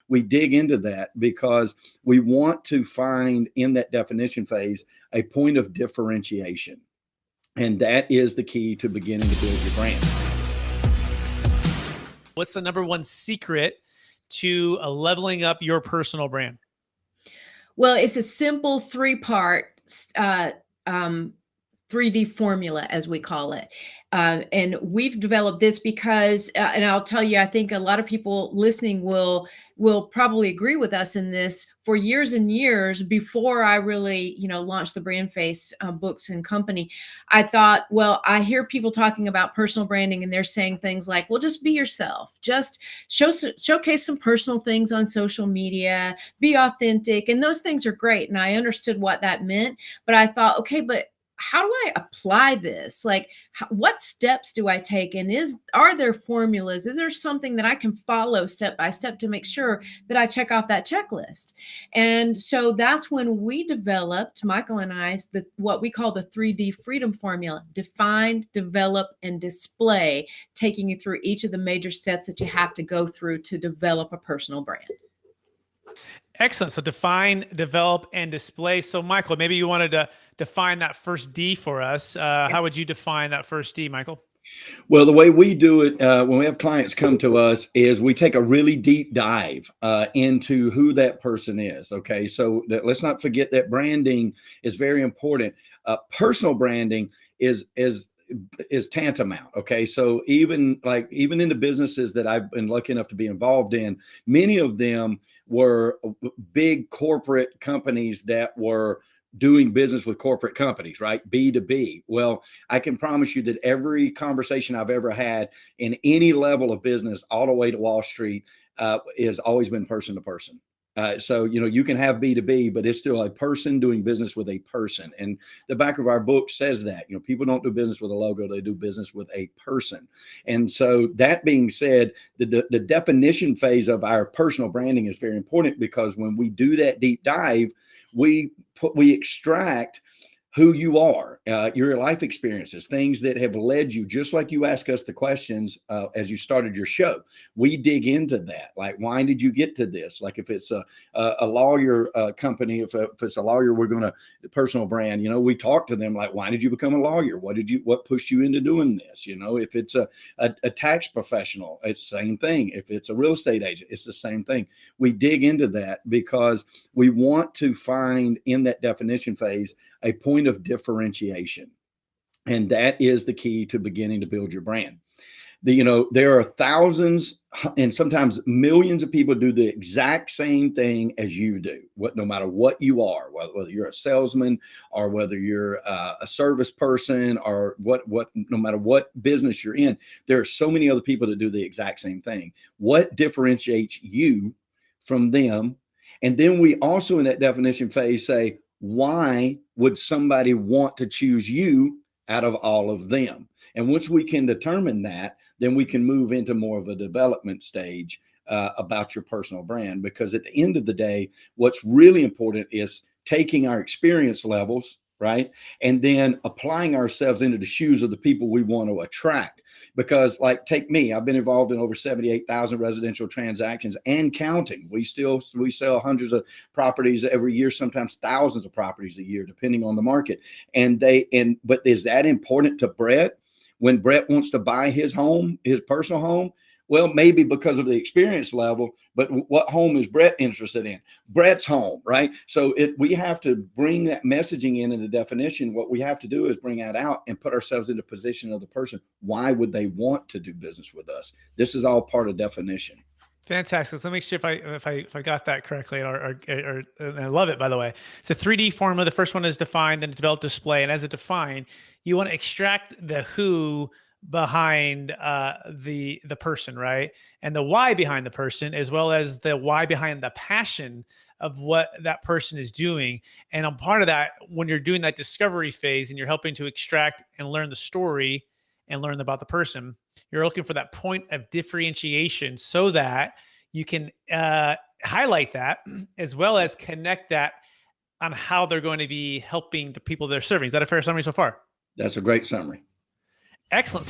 we dig into that because we want to find in that definition phase a point of differentiation. And that is the key to beginning to build your brand. What's the number one secret to leveling up your personal brand? Well, it's a simple three-part 3D formula, as we call it. And we've developed this because, and I'll tell you, I think a lot of people listening will probably agree with us in this. For years and years before I really, launched the Brand Face books and company, I thought, well, I hear people talking about personal branding and they're saying things like, well, just be yourself, just showcase some personal things on social media, be authentic. And those things are great. And I understood what that meant, but I thought, okay, but how do I apply this? Like, what steps do I take? And are there formulas? Is there something that I can follow step by step to make sure that I check off that checklist? And so that's when we developed, Michael and I, what we call the 3D freedom formula: define, develop, and display, taking you through each of the major steps that you have to go through to develop a personal brand. Excellent. So define, develop, and display. So Michael, maybe you wanted to define that first D for us. How would you define that first D, Michael? Well, the way we do it when we have clients come to us is we take a really deep dive into who that person is. Okay, so let's not forget that branding is very important. Personal branding is tantamount. Okay, so even in the businesses that I've been lucky enough to be involved in, many of them were big corporate companies that were doing business with corporate companies, right? B2B. Well, I can promise you that every conversation I've ever had in any level of business, all the way to Wall Street, has always been person to person. So, you can have B2B, but it's still a person doing business with a person. And the back of our book says that, people don't do business with a logo, they do business with a person. And so that being said, the definition phase of our personal branding is very important, because when we do that deep dive, we extract who you are, your life experiences, things that have led you, just like you ask us the questions as you started your show. We dig into that. Like, why did you get to this? Like, if it's a lawyer company, if it's a lawyer, we're going to personal brand, we talk to them like, why did you become a lawyer? What pushed you into doing this? If it's a tax professional, it's the same thing. If it's a real estate agent, it's the same thing. We dig into that because we want to find in that definition phase a point of differentiation. And that is the key to beginning to build your brand. There are thousands and sometimes millions of people do the exact same thing as you do, no matter what you are, whether you're a salesman or whether you're a service person or no matter what business you're in, there are so many other people that do the exact same thing. What differentiates you from them? And then we also in that definition phase say, why would somebody want to choose you out of all of them? And once we can determine that, then we can move into more of a development stage about your personal brand. Because at the end of the day, what's really important is taking our experience levels, right? And then applying ourselves into the shoes of the people we want to attract. Because take me, I've been involved in over 78,000 residential transactions and counting. We sell hundreds of properties every year, sometimes thousands of properties a year, depending on the market. But is that important to Brett? When Brett wants to buy his home, his personal home, well, maybe because of the experience level, but what home is Brett interested in? Brett's home, right? So we have to bring that messaging in the definition. What we have to do is bring that out and put ourselves in the position of the person. Why would they want to do business with us? This is all part of definition. Fantastic. So let me see if I got that correctly, or I love it, by the way. It's a 3D formula. The first one is define, then develop, display. And as it defined, you want to extract the who behind the person, right? And the why behind the person, as well as the why behind the passion of what that person is doing. And on part of that, when you're doing that discovery phase and you're helping to extract and learn the story and learn about the person, you're looking for that point of differentiation so that you can highlight that as well as connect that on how they're going to be helping the people they're serving. Is that a fair summary so far? That's a great summary. Excellent.